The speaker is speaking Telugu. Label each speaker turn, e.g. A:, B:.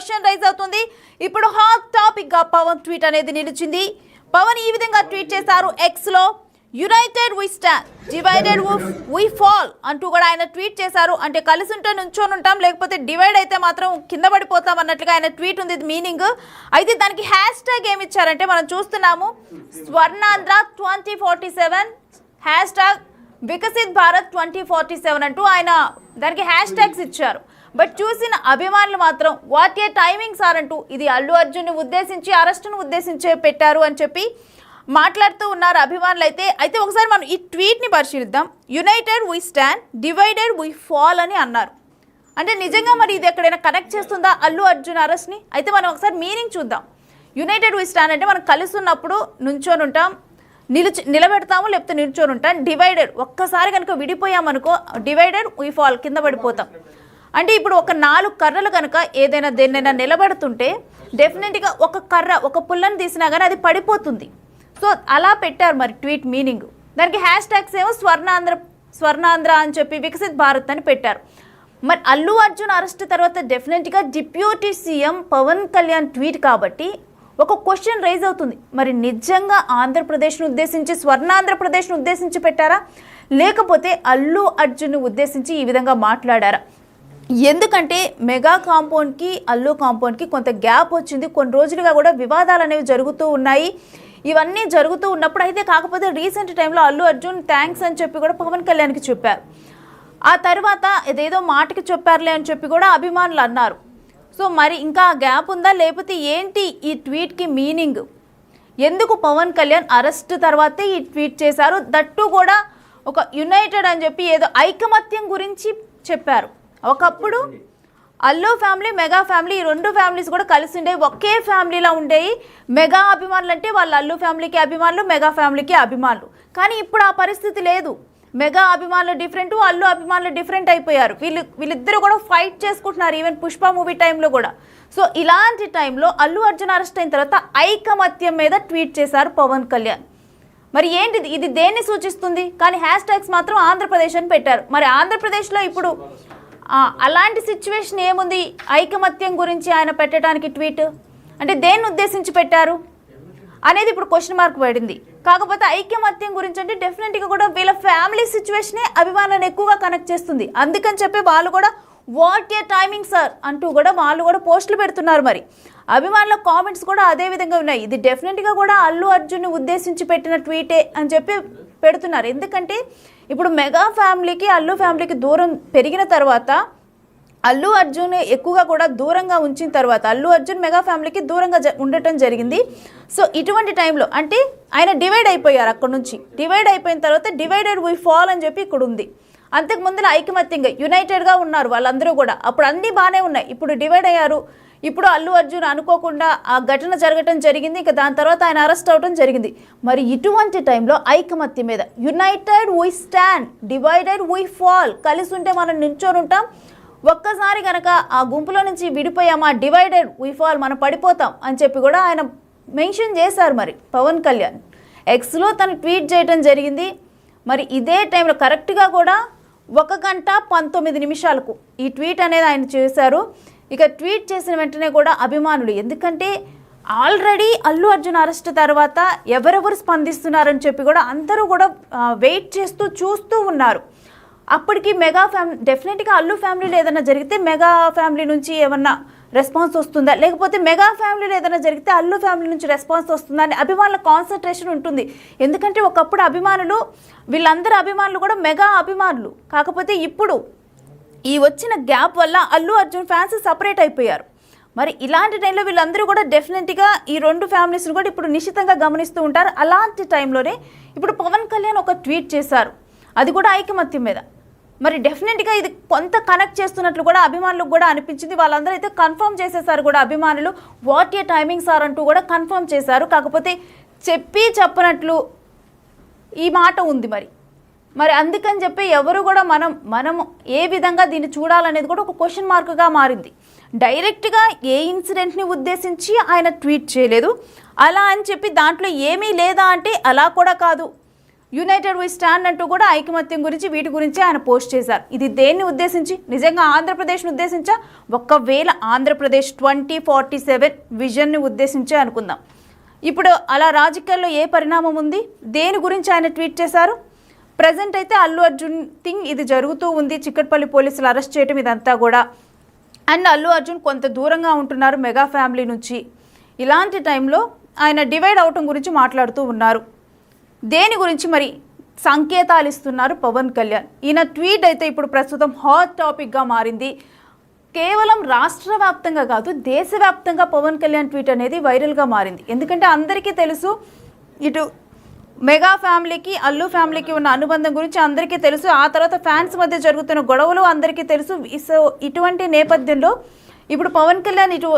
A: క్వశ్చన్ రైజ్ అవుతుంది. ఇప్పుడు హాట్ టాపిక్ గా పవన్ ట్వీట్ అనేది నిలిచింది. పవన్ ఈ విధంగా ట్వీట్ చేశారు ఎక్స్ లో, united we stand, divided we fall అంటూ కూడా ఆయన ట్వీట్ చేశారు. అంటే కలిసి ఉంటే నుంచొని ఉంటాం, లేకపోతే డివైడ్ అయితే మాత్రం కింద పడిపోతాం అన్నట్లుగా ఆయన ట్వీట్ ఉంది మీనింగ్. అయితే దానికి హ్యాష్ ట్యాగ్ ఏమి ఇచ్చారంటే మనం చూస్తున్నాము, స్వర్ణాంధ్ర 2047 హ్యాష్ ట్యాగ్ వికసిత్ భారత్ 2047 అంటూ ఆయన దానికి హ్యాష్ ట్యాగ్స్ ఇచ్చారు. బట్ చూసిన అభిమానులు మాత్రం వాట్ ఏ టైమింగ్ సార్ అంటూ ఇది అల్లు అర్జున్ని ఉద్దేశించి, అరెస్టును ఉద్దేశించే పెట్టారు అని చెప్పి మాట్లాడుతూ ఉన్నారు అభిమానులు. అయితే ఒకసారి మనం ఈ ట్వీట్ని పరిశీలిద్దాం. United we stand, divided we fall అని అన్నారు. అంటే నిజంగా మరి ఇది ఎక్కడైనా కనెక్ట్ చేస్తుందా అల్లు అర్జున్ అరెస్ట్ని? అయితే మనం ఒకసారి మీనింగ్ చూద్దాం. యునైటెడ్ వి స్టాండ్ అంటే మనం కలిసి ఉన్నప్పుడు నుంచొని ఉంటాం, నిలబెడతాము, లేకపోతే నిల్చొని ఉంటాం. డివైడెడ్ ఒక్కసారి కనుక విడిపోయామనుకో, డివైడెడ్ వి ఫాల్ కింద పడిపోతాం. అంటే ఇప్పుడు ఒక 4 కర్రలు కనుక ఏదైనా దేన్నైనా నిలబెడుతుంటే డెఫినెట్గా ఒక కర్ర, ఒక పుల్లని తీసినా కానీ అది పడిపోతుంది. సో అలా పెట్టారు మరి ట్వీట్ మీనింగ్. దానికి హ్యాష్ ట్యాగ్స్ ఏమో స్వర్ణాంధ్ర అని చెప్పి వికసిత్ భారత్ అని పెట్టారు. మరి అల్లు అర్జున్ అరెస్ట్ తర్వాత డెఫినెట్గా deputy CM Pawan Kalyan tweet కాబట్టి ఒక క్వశ్చన్ రైజ్ అవుతుంది. మరి నిజంగా ఆంధ్రప్రదేశ్ను ఉద్దేశించి, స్వర్ణాంధ్రప్రదేశ్ను ఉద్దేశించి పెట్టారా, లేకపోతే అల్లు అర్జున్ను ఉద్దేశించి ఈ విధంగా మాట్లాడారా? ఎందుకంటే మెగా కాంపౌండ్కి అల్లు కాంపౌండ్కి కొంత గ్యాప్ వచ్చింది. కొన్ని రోజులుగా కూడా వివాదాలు అనేవి జరుగుతూ ఉన్నాయి. ఇవన్నీ జరుగుతూ ఉన్నప్పుడు అయితే కాకపోతే రీసెంట్ టైంలో అల్లు అర్జున్ థ్యాంక్స్ అని చెప్పి కూడా పవన్ కళ్యాణ్కి చెప్పారు. ఆ తర్వాత ఇదేదో మాటకి చెప్పారులే అని చెప్పి కూడా అభిమానులు అన్నారు. సో మరి ఇంకా గ్యాప్ ఉందా, లేకపోతే ఏంటి ఈ ట్వీట్కి మీనింగ్? ఎందుకు పవన్ కళ్యాణ్ అరెస్ట్ తర్వాతే ఈ ట్వీట్ చేశారు? దట్టు కూడా ఒక యునైటెడ్ అని చెప్పి ఏదో ఐకమత్యం గురించి చెప్పారు. ఒకప్పుడు అల్లు ఫ్యామిలీ, మెగా ఫ్యామిలీ, ఈ 2 ఫ్యామిలీస్ కూడా కలిసి ఉండేవి, ఒకే ఫ్యామిలీలో ఉండేవి. మెగా అభిమానులు అంటే వాళ్ళు అల్లు ఫ్యామిలీకి అభిమానులు, మెగా ఫ్యామిలీకి అభిమానులు. కానీ ఇప్పుడు ఆ పరిస్థితి లేదు. మెగా అభిమానులు డిఫరెంట్, అల్లు అభిమానులు డిఫరెంట్ అయిపోయారు. వీళ్ళిద్దరూ కూడా ఫైట్ చేసుకుంటున్నారు, ఈవెన్ పుష్ప మూవీ టైంలో కూడా. సో ఇలాంటి టైంలో అల్లు అర్జున్ అరెస్ట్ అయిన తర్వాత ఐకమత్యం మీద ట్వీట్ చేశారు పవన్ కళ్యాణ్. మరి ఏంటిది, ఇది దేన్ని సూచిస్తుంది? కానీ హ్యాష్ ట్యాగ్స్ మాత్రం ఆంధ్రప్రదేశ్ అని పెట్టారు. మరి ఆంధ్రప్రదేశ్లో ఇప్పుడు అలాంటి సిచ్యువేషన్ ఏముంది ఐకమత్యం గురించి ఆయన పెట్టడానికి ట్వీట్? అంటే దేన్ని ఉద్దేశించి పెట్టారు అనేది ఇప్పుడు క్వశ్చన్ మార్క్ పడింది. కాకపోతే ఐకమత్యం గురించి అంటే డెఫినెట్గా కూడా వీళ్ళ ఫ్యామిలీ సిచ్యువేషనే అభిమానులను ఎక్కువగా కనెక్ట్ చేస్తుంది. అందుకని చెప్పి వాళ్ళు కూడా వాట్ ఏ టైమింగ్ సార్ అంటూ కూడా వాళ్ళు కూడా పోస్టులు పెడుతున్నారు. మరి అభిమానుల కామెంట్స్ కూడా అదే విధంగా ఉన్నాయి. ఇది డెఫినెట్గా కూడా అల్లు అర్జున్ని ఉద్దేశించి పెట్టిన ట్వీటే అని చెప్పి పెడుతున్నారు. ఎందుకంటే ఇప్పుడు మెగా ఫ్యామిలీకి అల్లు ఫ్యామిలీకి దూరం పెరిగిన తర్వాత, అల్లు అర్జున్ ఎక్కువగా కూడా దూరంగా ఉంచిన తర్వాత అల్లు అర్జున్ మెగా ఫ్యామిలీకి దూరంగా ఉండటం జరిగింది. సో ఇటువంటి టైంలో అంటే ఆయన డివైడ్ అయిపోయారు. అక్కడ నుంచి డివైడ్ అయిపోయిన తర్వాత డివైడెడ్ వి ఫాల్ అని చెప్పి ఇక్కడ ఉంది. అంతకు ముందులో ఐకమత్యంగా యునైటెడ్గా ఉన్నారు వాళ్ళందరూ కూడా. అప్పుడు అన్నీ బాగానే ఉన్నాయి. ఇప్పుడు డివైడ్ అయ్యారు. ఇప్పుడు అల్లు అర్జున్ అనుకోకుండా ఆ ఘటన జరగటం జరిగింది. ఇంకా దాని తర్వాత ఆయన అరెస్ట్ అవడం జరిగింది. మరి ఇటువంటి టైంలో ఐకమత్యం మీద united we stand, divided we fall, కలిసి ఉంటే మనం నిల్చొని ఉంటాం, ఒక్కసారి కనుక ఆ గుంపులో నుంచి విడిపోయామా డివైడెడ్ వి ఫాల్, మనం పడిపోతాం అని చెప్పి కూడా ఆయన మెన్షన్ చేశారు. మరి పవన్ కళ్యాణ్ ఎక్స్లో తను ట్వీట్ చేయడం జరిగింది. మరి ఇదే టైంలో కరెక్ట్గా కూడా 1 గంట 19 నిమిషాలకు ఈ ట్వీట్ అనేది ఆయన చేశారు. ఇక ట్వీట్ చేసిన వెంటనే కూడా అభిమానులు, ఎందుకంటే ఆల్రెడీ అల్లు అర్జున్ అరెస్ట్ తర్వాత ఎవరెవరు స్పందిస్తున్నారని చెప్పి కూడా అందరూ కూడా వెయిట్ చేస్తూ చూస్తూ ఉన్నారు. అప్పటికి మెగా ఫ్యామిలీ డెఫినెట్గా అల్లు ఫ్యామిలీలో ఏదైనా జరిగితే మెగా ఫ్యామిలీ నుంచి ఏమన్నా రెస్పాన్స్ వస్తుందా, లేకపోతే మెగా ఫ్యామిలీలో ఏదైనా జరిగితే అల్లు ఫ్యామిలీ నుంచి రెస్పాన్స్ వస్తుందా అని అభిమానుల కాన్సన్ట్రేషన్ ఉంటుంది. ఎందుకంటే ఒకప్పుడు అభిమానులు, వీళ్ళందరూ అభిమానులు కూడా మెగా అభిమానులు. కాకపోతే ఇప్పుడు ఈ వచ్చిన గ్యాప్ వల్ల అల్లు అర్జున్ ఫ్యాన్స్ సపరేట్ అయిపోయారు. మరి ఇలాంటి టైంలో వీళ్ళందరూ కూడా డెఫినెట్గా ఈ 2 ఫ్యామిలీస్ని కూడా ఇప్పుడు నిశ్చితంగా గమనిస్తూ ఉంటారు. అలాంటి టైంలోనే ఇప్పుడు పవన్ కళ్యాణ్ ఒక ట్వీట్ చేశారు, అది కూడా ఐకమత్యం మీద. మరి డెఫినెట్గా ఇది కొంత కనెక్ట్ చేస్తున్నట్లు కూడా అభిమానులకు కూడా అనిపించింది. వాళ్ళందరూ అయితే కన్ఫర్మ్ చేసేసారు కూడా అభిమానులు, వాట్ ఏ టైమింగ్ సార్ అంటూ కూడా కన్ఫర్మ్ చేశారు. కాకపోతే చెప్పనట్లు ఈ మాట ఉంది. మరి అందుకని చెప్పి ఎవరు కూడా మనం ఏ విధంగా దీన్ని చూడాలనేది కూడా ఒక క్వశ్చన్ మార్క్గా మారింది. డైరెక్ట్గా ఏ ఇన్సిడెంట్ని ఉద్దేశించి ఆయన ట్వీట్ చేయలేదు. అలా అని చెప్పి దాంట్లో ఏమీ లేదా అంటే అలా కూడా కాదు. యునైటెడ్ వి స్టాండ్ అంటూ కూడా ఐకమత్యం గురించి వీటి గురించి ఆయన పోస్ట్ చేశారు. ఇది దేన్ని ఉద్దేశించి? నిజంగా ఆంధ్రప్రదేశ్ని ఉద్దేశించా? ఒకవేళ ఆంధ్రప్రదేశ్ 2047 విజన్ని ఉద్దేశించే అనుకుందాం. ఇప్పుడు అలా రాజకీయాల్లో ఏ పరిణామం ఉంది? దేని గురించి ఆయన ట్వీట్ చేశారు? ప్రజెంట్ అయితే అల్లు అర్జున్ థింగ్ ఇది జరుగుతూ ఉంది, చిక్కట్పల్లి పోలీసులు అరెస్ట్ చేయడం ఇదంతా కూడా. అండ్ అల్లు అర్జున్ కొంత దూరంగా ఉంటున్నారు మెగా ఫ్యామిలీ నుంచి. ఇలాంటి టైంలో ఆయన డివైడ్ అవటం గురించి మాట్లాడుతూ ఉన్నారు. దేని గురించి మరి సంకేతాలు ఇస్తున్నారు పవన్ కళ్యాణ్? ఈయన ట్వీట్ అయితే ఇప్పుడు ప్రస్తుతం హాట్ టాపిక్గా మారింది. కేవలం రాష్ట్ర వ్యాప్తంగా కాదు, దేశవ్యాప్తంగా పవన్ కళ్యాణ్ ట్వీట్ అనేది వైరల్గా మారింది. ఎందుకంటే అందరికీ తెలుసు, ఇటు మెగా ఫ్యామిలీకి అల్లు ఫ్యామిలీకి ఉన్న అనుబంధం గురించి అందరికీ తెలుసు. ఆ తర్వాత ఫ్యాన్స్ మధ్య జరుగుతున్న గొడవలు అందరికీ తెలుసు. సో ఇటువంటి నేపథ్యంలో ఇప్పుడు పవన్ కళ్యాణ్ ఇటు